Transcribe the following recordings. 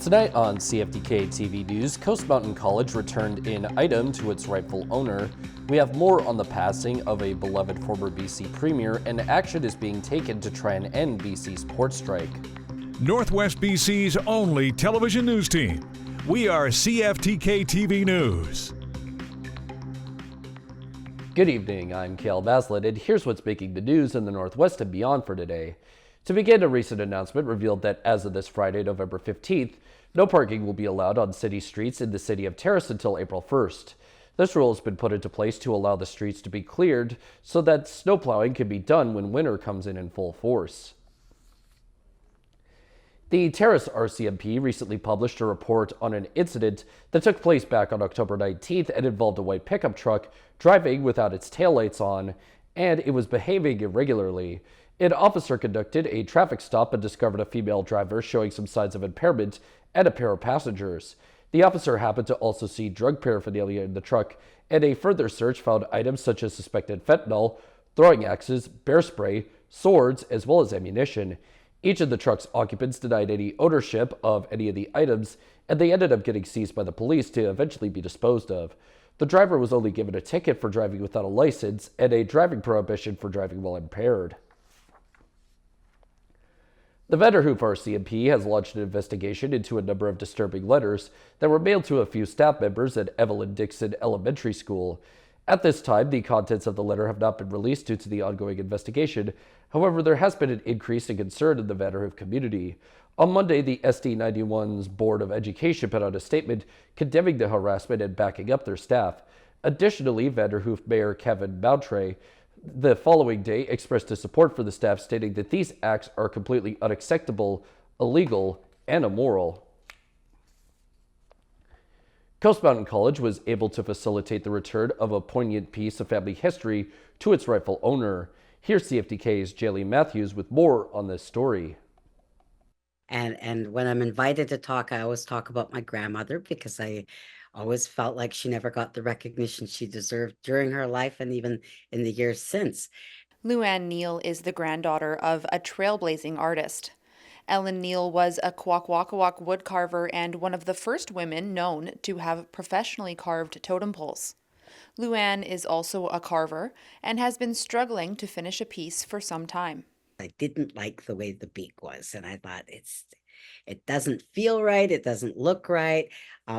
Tonight on CFTK-TV News, Coast Mountain College returned an item to its rightful owner. We have more on the passing of a beloved former BC premier, and action is being taken to try and end BC's port strike. Northwest BC's only television news team. We are CFTK-TV News. Good evening, I'm Cale Baslett, and here's what's making the news in the Northwest and beyond for today. To begin, a recent announcement revealed that as of this Friday, November 15th, no parking will be allowed on city streets in the city of Terrace until April 1st. This rule has been put into place to allow the streets to be cleared so that snowplowing can be done when winter comes in full force. The Terrace RCMP recently published a report on an incident that took place back on October 19th and involved a white pickup truck driving without its taillights on, and it was behaving irregularly. An officer conducted a traffic stop and discovered a female driver showing some signs of impairment and a pair of passengers. The officer happened to also see drug paraphernalia in the truck, and a further search found items such as suspected fentanyl, throwing axes, bear spray, swords, as well as ammunition. Each of the truck's occupants denied any ownership of any of the items, and they ended up getting seized by the police to eventually be disposed of. The driver was only given a ticket for driving without a license and a driving prohibition for driving while impaired. The Vanderhoof RCMP has launched an investigation into a number of disturbing letters that were mailed to a few staff members at Evelyn Dixon Elementary School. At this time, the contents of the letter have not been released due to the ongoing investigation. However, there has been an increase in concern in the Vanderhoof community. On Monday, the SD91's Board of Education put out a statement condemning the harassment and backing up their staff. Additionally, Vanderhoof Mayor Kevin Mountray the following day expressed his support for the staff, stating that these acts are completely unacceptable, illegal, and immoral. Coast Mountain College was able to facilitate the return of a poignant piece of family history to its rightful owner. Here's CFTK's Jaylene Matthews with more on this story. And when I'm invited to talk, I always talk about my grandmother because I always felt like she never got the recognition she deserved during her life and even in the years since. Luann Neal is the granddaughter of a trailblazing artist. Ellen Neal was a Kwakwaka'wakw woodcarver and one of the first women known to have professionally carved totem poles. Luann is also a carver and has been struggling to finish a piece for some time. I didn't like the way the beak was, and I thought it doesn't feel right, it doesn't look right.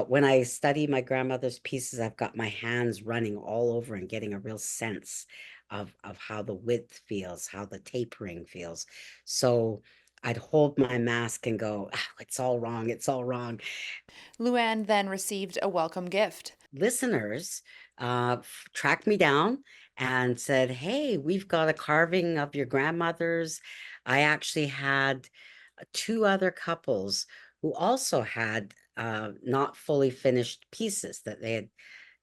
When I study my grandmother's pieces, I've got my hands running all over and getting a real sense of how the width feels, how the tapering feels. So I'd hold my mask and go, it's all wrong, it's all wrong. Luann then received a welcome gift. Listeners tracked me down and said, hey, we've got a carving of your grandmother's. I actually had two other couples who also had not fully finished pieces that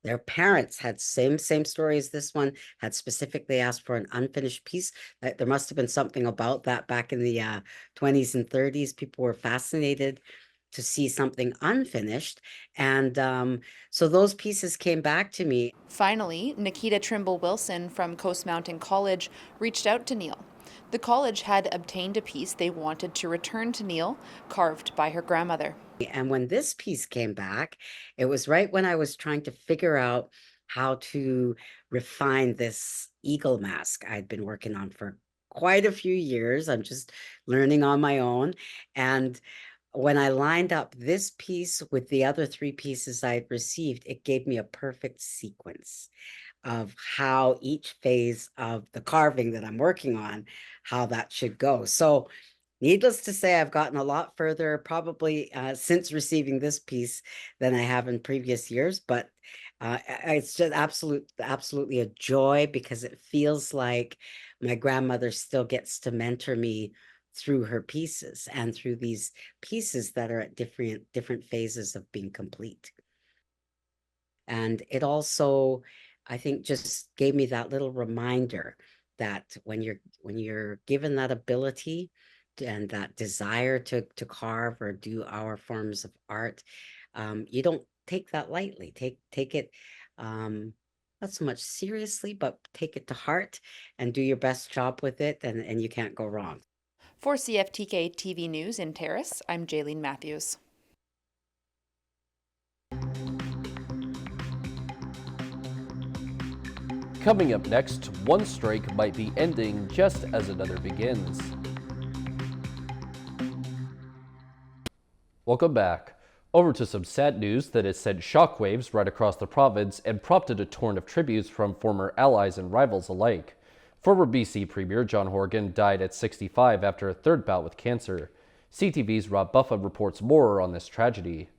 their parents had same story as this one, had specifically asked for an unfinished piece. There must have been something about that back in the 20s and 30s. People were fascinated to see something unfinished. And so those pieces came back to me. Finally, Nikita Trimble Wilson from Coast Mountain College reached out to Neal. The college had obtained a piece they wanted to return to Neal, carved by her grandmother. And when this piece came back, it was right when I was trying to figure out how to refine this eagle mask I'd been working on for quite a few years. I'm just learning on my own. And when I lined up this piece with the other three pieces I'd received, it gave me a perfect sequence of how each phase of the carving that I'm working on, how that should go. So needless to say, I've gotten a lot further probably since receiving this piece than I have in previous years, but it's just absolutely a joy because it feels like my grandmother still gets to mentor me through her pieces and through these pieces that are at different phases of being complete. And it also, I think, just gave me that little reminder that when you're given that ability and that desire to carve or do our forms of art, you don't take that lightly. Take it not so much seriously, but take it to heart and do your best job with it, and you can't go wrong. For CFTK TV News in Terrace, I'm Jaylene Matthews. Coming up next, one strike might be ending just as another begins. Welcome back. Over to some sad news that has sent shockwaves right across the province and prompted a torrent of tributes from former allies and rivals alike. Former BC Premier John Horgan died at 65 after a third bout with cancer. CTV's Rob Buffa reports more on this tragedy.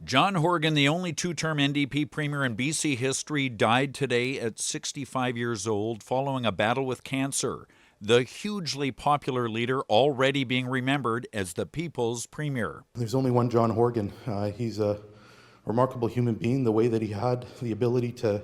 John Horgan, the only two-term NDP premier in BC history, died today at 65 years old following a battle with cancer. The hugely popular leader already being remembered as the people's premier. There's only one John Horgan. He's a remarkable human being, the way that he had the ability to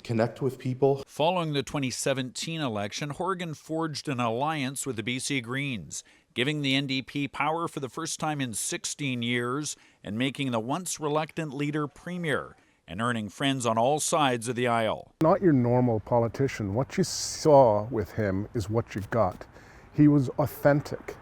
connect with people. Following the 2017 election, Horgan forged an alliance with the BC Greens, giving the NDP power for the first time in 16 years and making the once reluctant leader premier and earning friends on all sides of the aisle. Not your normal politician. What you saw with him is what you got. He was authentic.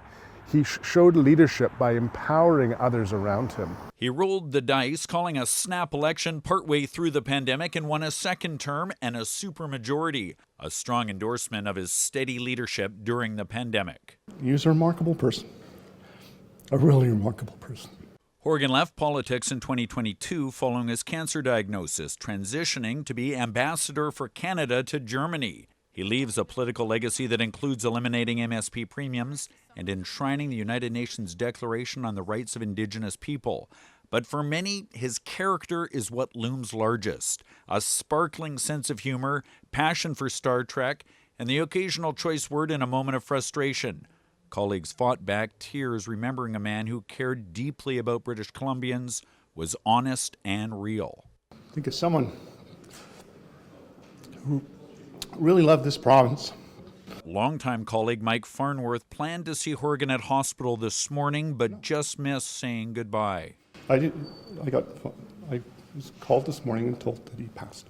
He showed leadership by empowering others around him. He rolled the dice, calling a snap election partway through the pandemic and won a second term and a supermajority, a strong endorsement of his steady leadership during the pandemic. He's a remarkable person, a really remarkable person. Horgan left politics in 2022 following his cancer diagnosis, transitioning to be ambassador for Canada to Germany. He leaves a political legacy that includes eliminating MSP premiums and enshrining the United Nations Declaration on the Rights of Indigenous People. But for many, his character is what looms largest. A sparkling sense of humor, passion for Star Trek, and the occasional choice word in a moment of frustration. Colleagues fought back tears remembering a man who cared deeply about British Columbians, was honest and real. I think as someone who really loved this province. Longtime colleague Mike Farnworth planned to see Horgan at hospital this morning, but just missed saying goodbye. I was called this morning and told that he passed.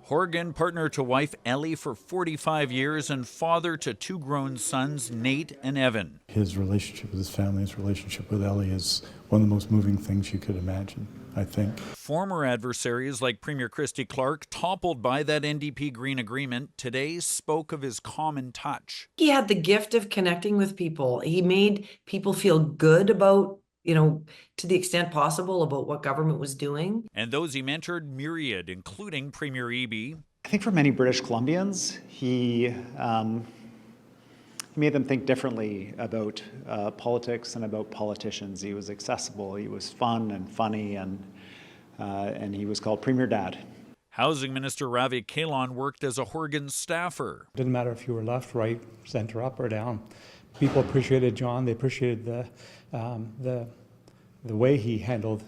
Horgan, partner to wife Ellie for 45 years and father to two grown sons, Nate and Evan. His relationship with his family, his relationship with Ellie is one of the most moving things you could imagine, I think. Former adversaries like Premier Christy Clark, toppled by that NDP Green agreement, today spoke of his common touch. He had the gift of connecting with people. He made people feel good about, to the extent possible, about what government was doing. And those he mentored, myriad, including Premier Eby. I think for many British Columbians, he made them think differently about politics and about politicians. He was accessible, he was fun and funny, and he was called Premier Dad. Housing Minister Ravi Kahlon worked as a Horgan staffer. It didn't matter if you were left, right, center, up or down. People appreciated John. They appreciated the way he handled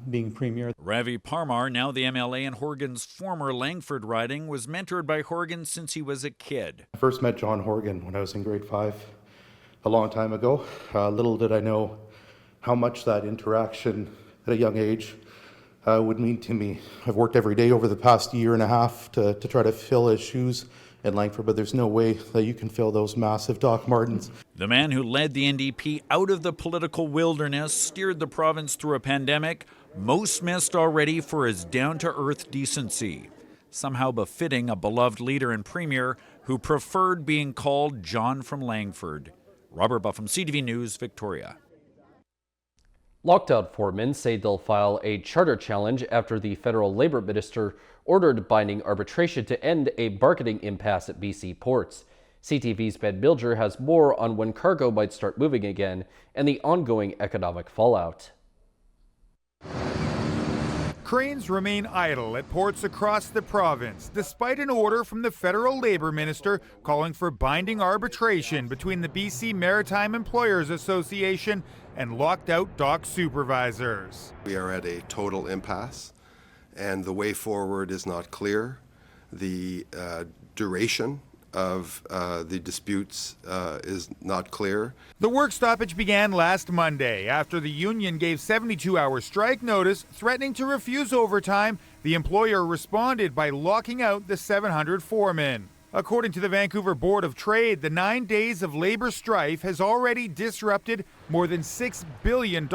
being premier. Ravi Parmar, now the MLA in Horgan's former Langford riding, was mentored by Horgan since he was a kid. I first met John Horgan when I was in grade 5 a long time ago. Little did I know how much that interaction at a young age would mean to me. I've worked every day over the past year and a half to try to fill his shoes in Langford, but there's no way that you can fill those massive Doc Martens. The man who led the NDP out of the political wilderness, steered the province through a pandemic, most missed already for his down-to-earth decency, somehow befitting a beloved leader and premier who preferred being called John from Langford. Robert Buff from CTV News, Victoria. Lockdown foremen say they'll file a charter challenge after the federal labor minister ordered binding arbitration to end a bargaining impasse at BC ports. CTV's Ben Bilger has more on when cargo might start moving again and the ongoing economic fallout. Cranes remain idle at ports across the province, despite an order from the federal labor minister calling for binding arbitration between the BC Maritime Employers Association and locked-out dock supervisors. We are at a total impasse, and the way forward is not clear. The duration of the disputes is not clear. The work stoppage began last Monday after the union gave 72-hour strike notice threatening to refuse overtime. The employer responded by locking out the 700 foremen. According to the Vancouver Board of Trade, the 9 days of labor strife has already disrupted more than $6 billion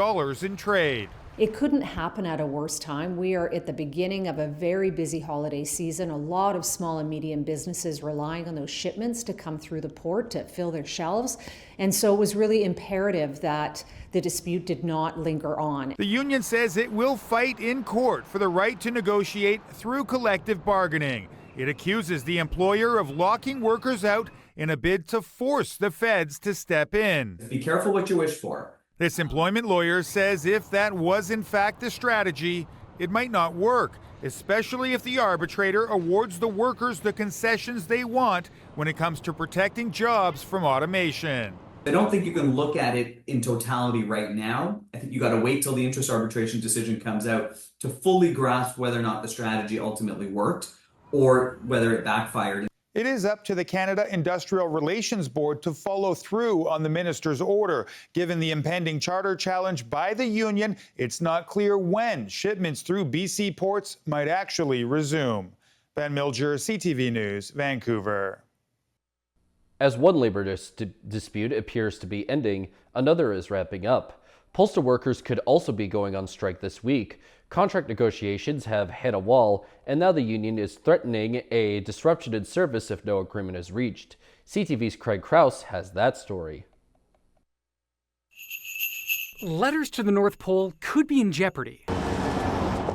in trade. It couldn't happen at a worse time. We are at the beginning of a very busy holiday season. A lot of small and medium businesses relying on those shipments to come through the port to fill their shelves. And so it was really imperative that the dispute did not linger on. The union says it will fight in court for the right to negotiate through collective bargaining. It accuses the employer of locking workers out in a bid to force the feds to step in. Be careful what you wish for. This employment lawyer says if that was in fact the strategy, it might not work, especially if the arbitrator awards the workers the concessions they want when it comes to protecting jobs from automation. I don't think you can look at it in totality right now. I think you got to wait till the interest arbitration decision comes out to fully grasp whether or not the strategy ultimately worked or whether it backfired. It is up to the Canada Industrial Relations Board to follow through on the minister's order. Given the impending charter challenge by the union, it's not clear when shipments through BC ports might actually resume. Ben Milger, CTV News, Vancouver. As one labor dispute appears to be ending, another is wrapping up. Postal workers could also be going on strike this week. Contract negotiations have hit a wall, and now the union is threatening a disruption in service if no agreement is reached. CTV's Craig Krause has that story. Letters to the North Pole could be in jeopardy.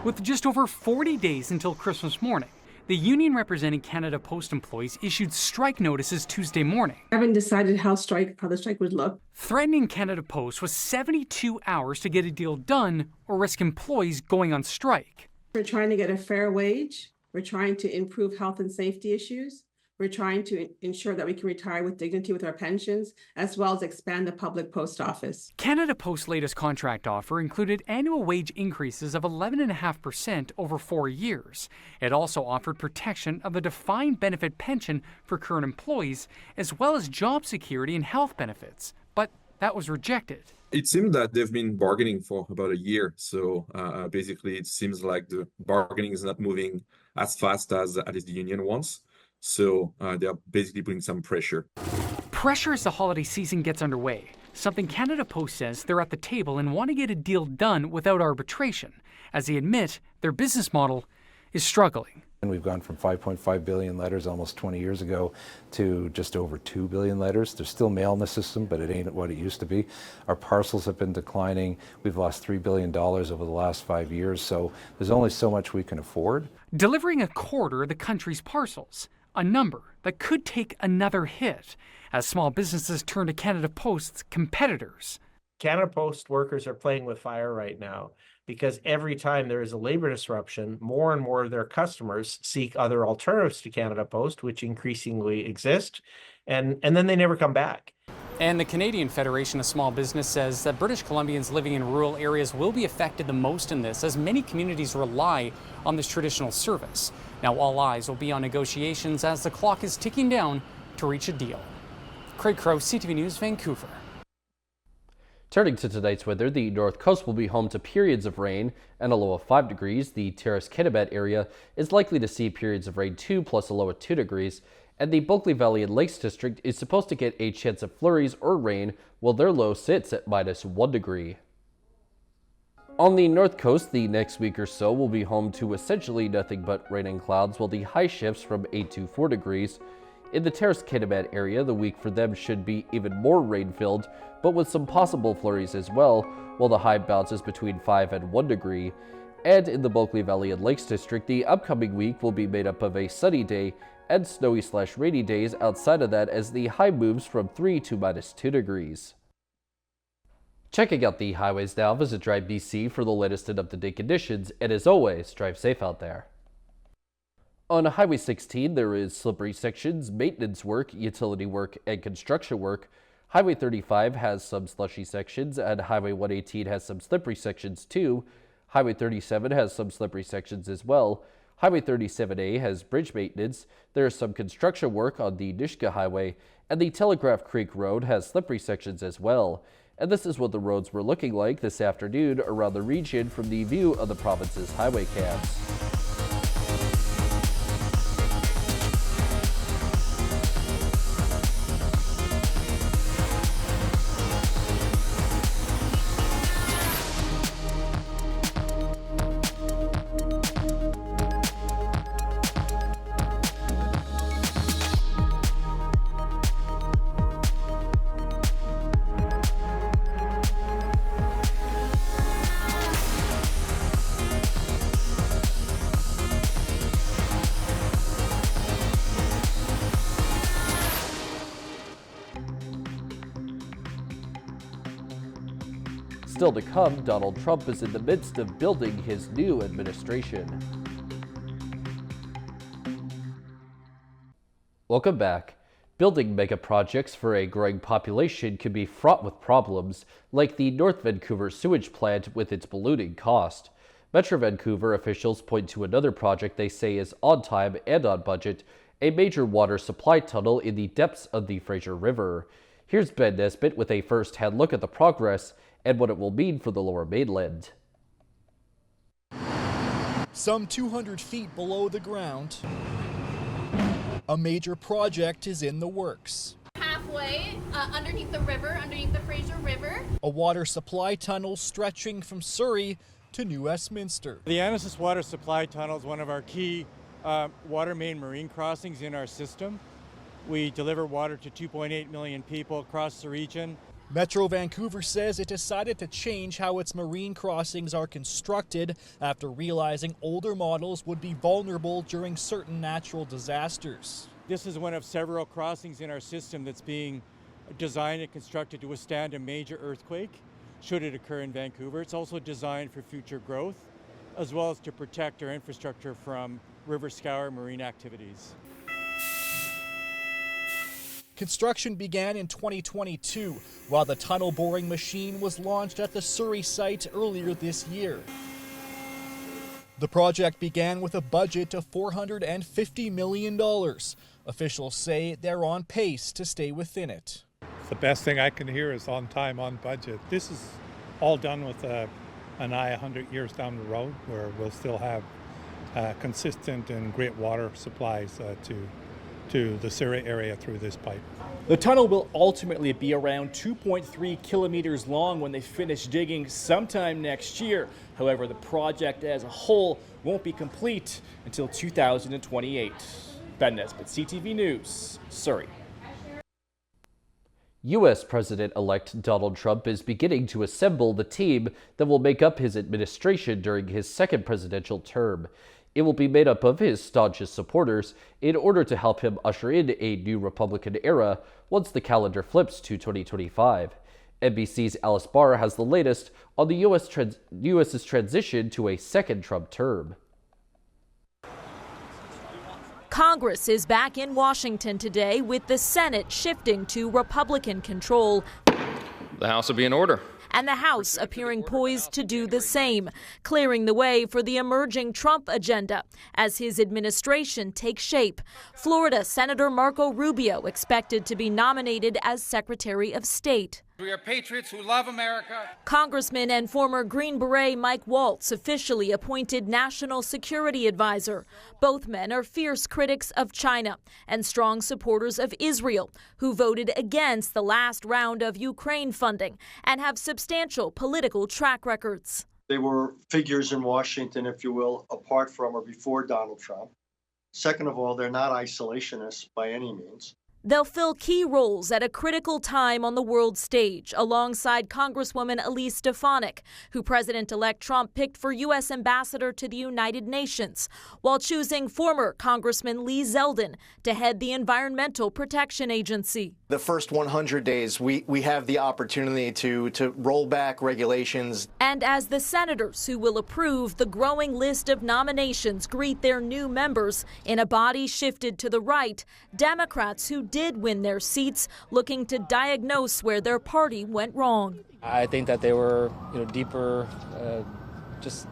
With just over 40 days until Christmas morning, the union representing Canada Post employees issued strike notices Tuesday morning. I haven't decided how the strike would look. Threatening Canada Post with 72 hours to get a deal done or risk employees going on strike. We're trying to get a fair wage. We're trying to improve health and safety issues. We're trying to ensure that we can retire with dignity with our pensions, as well as expand the public post office. Canada Post's latest contract offer included annual wage increases of 11.5% over 4 years. It also offered protection of a defined benefit pension for current employees, as well as job security and health benefits. But that was rejected. It seems that they've been bargaining for about a year. So basically, it seems like the bargaining is not moving as fast as at least the union wants. So they're basically putting some pressure. Pressure as the holiday season gets underway, something Canada Post says they're at the table and want to get a deal done without arbitration, as they admit their business model is struggling. And we've gone from 5.5 billion letters almost 20 years ago to just over 2 billion letters. There's still mail in the system, but it ain't what it used to be. Our parcels have been declining. We've lost $3 billion over the last 5 years, so there's only so much we can afford. Delivering a quarter of the country's parcels, a number that could take another hit as small businesses turn to Canada Post's competitors. Canada Post workers are playing with fire right now because every time there is a labor disruption, more and more of their customers seek other alternatives to Canada Post, which increasingly exist, and then they never come back. And the Canadian Federation of Small Business says that British Columbians living in rural areas will be affected the most in this, as many communities rely on this traditional service. Now all eyes will be on negotiations as the clock is ticking down to reach a deal. Craig Crowe, CTV News, Vancouver. Turning to tonight's weather, the North Coast will be home to periods of rain and a low of 5 degrees. The Terrace-Kennebet area is likely to see periods of rain too, plus a low of 2 degrees. And the Bulkley Valley and Lakes District is supposed to get a chance of flurries or rain, while their low sits at -1 degree. On the North Coast, the next week or so will be home to essentially nothing but rain and clouds, while the high shifts from 8 to 4 degrees. In the Terrace-Kennebet area, the week for them should be even more rain-filled, but with some possible flurries as well, while the high bounces between 5 and 1 degree. And in the Bulkley Valley and Lakes District, the upcoming week will be made up of a sunny day and snowy/rainy days outside of that, as the high moves from 3 to -2 degrees. Checking out the highways now, visit Drive BC for the latest and up-to-date conditions, and as always, drive safe out there. On Highway 16, there is slippery sections, maintenance work, utility work, and construction work. Highway 35 has some slushy sections, and Highway 118 has some slippery sections too. Highway 37 has some slippery sections as well. Highway 37A has bridge maintenance. There is some construction work on the Nishka Highway, and the Telegraph Creek Road has slippery sections as well. And this is what the roads were looking like this afternoon around the region from the view of the province's highway cams. Still to come, Donald Trump is in the midst of building his new administration. Welcome back. Building mega projects for a growing population can be fraught with problems, like the North Vancouver sewage plant with its ballooning cost. Metro Vancouver officials point to another project they say is on time and on budget, a major water supply tunnel in the depths of the Fraser River. Here's Ben Nesbitt with a first-hand look at the progress and what it will mean for the Lower Mainland. Some 200 feet below the ground, a major project is in the works. Halfway underneath the river, underneath the Fraser River. A water supply tunnel stretching from Surrey to New Westminster. The Anasis Water Supply Tunnel is one of our key water main marine crossings in our system. We deliver water to 2.8 million people across the region. Metro Vancouver says it decided to change how its marine crossings are constructed after realizing older models would be vulnerable during certain natural disasters. This is one of several crossings in our system that's being designed and constructed to withstand a major earthquake, should it occur in Vancouver. It's also designed for future growth, as well as to protect our infrastructure from river scour marine activities. Construction began in 2022, while the tunnel boring machine was launched at the Surrey site earlier this year. The project began with a budget of $450 million. Officials say they're on pace to stay within it. The best thing I can hear is on time, on budget. This is all done with an eye 100 years down the road, where we'll still have consistent and great water supplies to the Surrey area through this pipe. The tunnel will ultimately be around 2.3 kilometers long when they finish digging sometime next year. However, the project as a whole won't be complete until 2028. Ben Nesbitt, CTV News, Surrey. U.S. President-elect Donald Trump is beginning to assemble the team that will make up his administration during his second presidential term. It will be made up of his staunchest supporters in order to help him usher in a new Republican era once the calendar flips to 2025. NBC's Alice Barr has the latest on the U.S.'s transition to a second Trump term. Congress is back in Washington today with the Senate shifting to Republican control. The House will be in order. And the House appearing poised to do the same, clearing the way for the emerging Trump agenda as his administration takes shape. Florida Senator Marco Rubio expected to be nominated as Secretary of State. We are patriots who love America. Congressman and former Green Beret Mike Waltz officially appointed National Security Advisor. Both men are fierce critics of China and strong supporters of Israel, who voted against the last round of Ukraine funding and have substantial political track records. They were figures in Washington, if you will, apart from or before Donald Trump. Second of all, they're not isolationists by any means. They'll fill key roles at a critical time on the world stage, alongside Congresswoman Elise Stefanik, who President-elect Trump picked for U.S. Ambassador to the United Nations, while choosing former Congressman Lee Zeldin to head the Environmental Protection Agency. The first 100 days, we have the opportunity to roll back regulations. And as the senators who will approve the growing list of nominations greet their new members in a body shifted to the right, Democrats who did win their seats looking to diagnose where their party went wrong. I think that they were, deeper just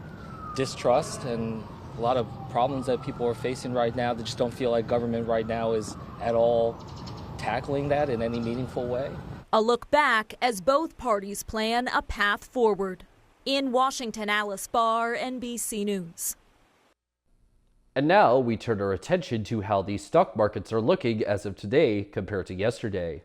distrust and a lot of problems that people are facing right now. They just don't feel like government right now is at all tackling that in any meaningful way. A look back as both parties plan a path forward. In Washington, Alice Barr, NBC News. And now we turn our attention to how the stock markets are looking as of today compared to yesterday.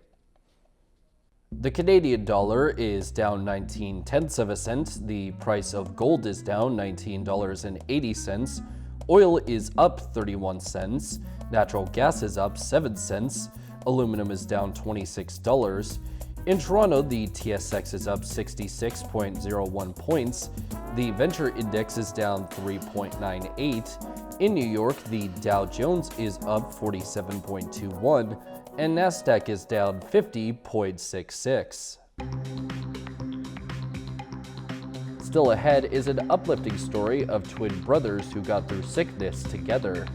The Canadian dollar is down 19/10 of a cent. The price of gold is down $19.80. Oil is up 31 cents. Natural gas is up 7 cents. Aluminum is down $26. In Toronto, the TSX is up 66.01 points. The Venture Index is down 3.98. In New York, the Dow Jones is up 47.21, and Nasdaq is down 50.66. Still ahead is an uplifting story of twin brothers who got through sickness together.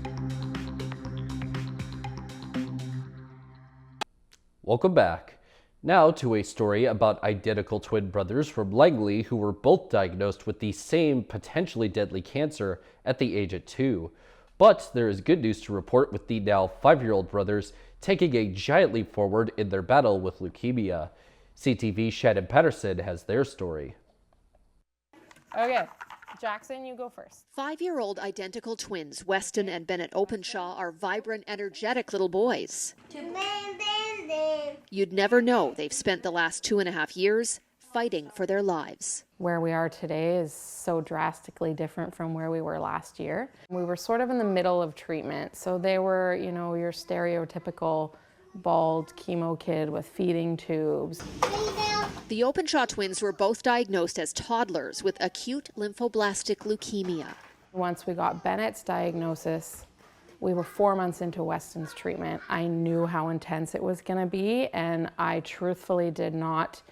Welcome back. Now to a story about identical twin brothers from Langley who were both diagnosed with the same potentially deadly cancer at the age of 2. But there is good news to report with the now 5-year-old brothers taking a giant leap forward in their battle with leukemia. CTV's Shannon Patterson has their story. Okay, Jackson, you go first. 5-year-old identical twins Weston and Bennett Openshaw are vibrant, energetic little boys. You'd never know they've spent the last 2.5 years fighting for their lives. Where we are today is so drastically different from where we were last year. We were sort of in the middle of treatment. So they were, you know, your stereotypical bald chemo kid with feeding tubes. The Openshaw twins were both diagnosed as toddlers with acute lymphoblastic leukemia. Once we got Bennett's diagnosis, we were 4 months into Weston's treatment. I knew how intense it was going to be, and I truthfully did not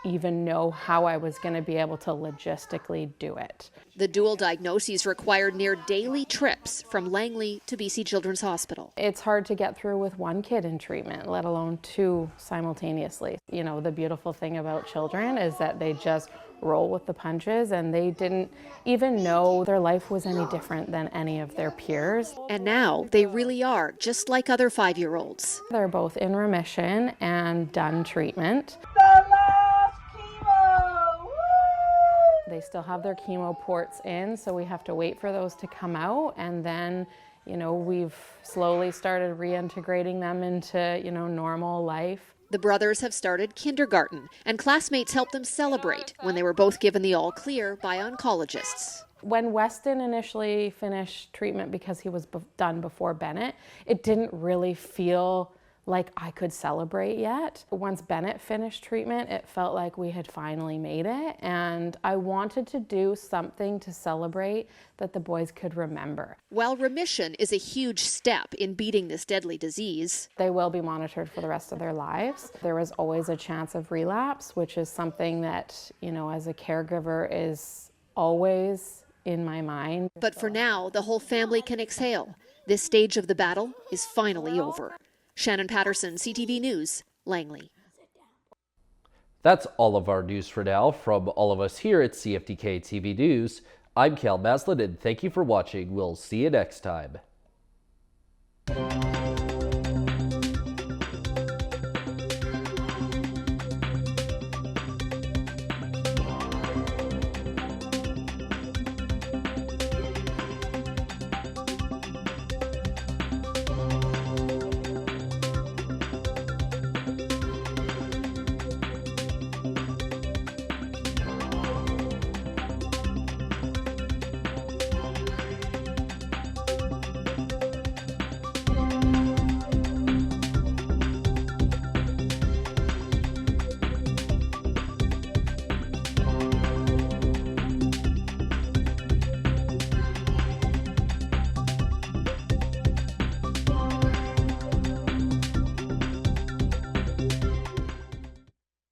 even know how I was going to be able to logistically do it. The dual diagnoses required near daily trips from Langley to BC Children's Hospital. It's hard to get through with one kid in treatment, let alone 2 simultaneously. You know, the beautiful thing about children is that they just roll with the punches, and they didn't even know their life was any different than any of their peers. And now they really are just like other 5-year-olds. They're both in remission and done treatment. They still have their chemo ports in, so we have to wait for those to come out, and then, you know, we've slowly started reintegrating them into, you know, normal life. The brothers have started kindergarten, and classmates helped them celebrate when they were both given the all clear by oncologists. When Weston initially finished treatment, because he was done before Bennett, it didn't really feel like I could celebrate yet. Once Bennett finished treatment, it felt like we had finally made it, and I wanted to do something to celebrate that the boys could remember. While remission is a huge step in beating this deadly disease, they will be monitored for the rest of their lives. There is always a chance of relapse, which is something that, you know, as a caregiver is always in my mind. But for now, the whole family can exhale. This stage of the battle is finally over. Shannon Patterson, CTV News, Langley. That's all of our news for now. From all of us here at CFTK-TV News, I'm Cal Maslin, and thank you for watching. We'll see you next time.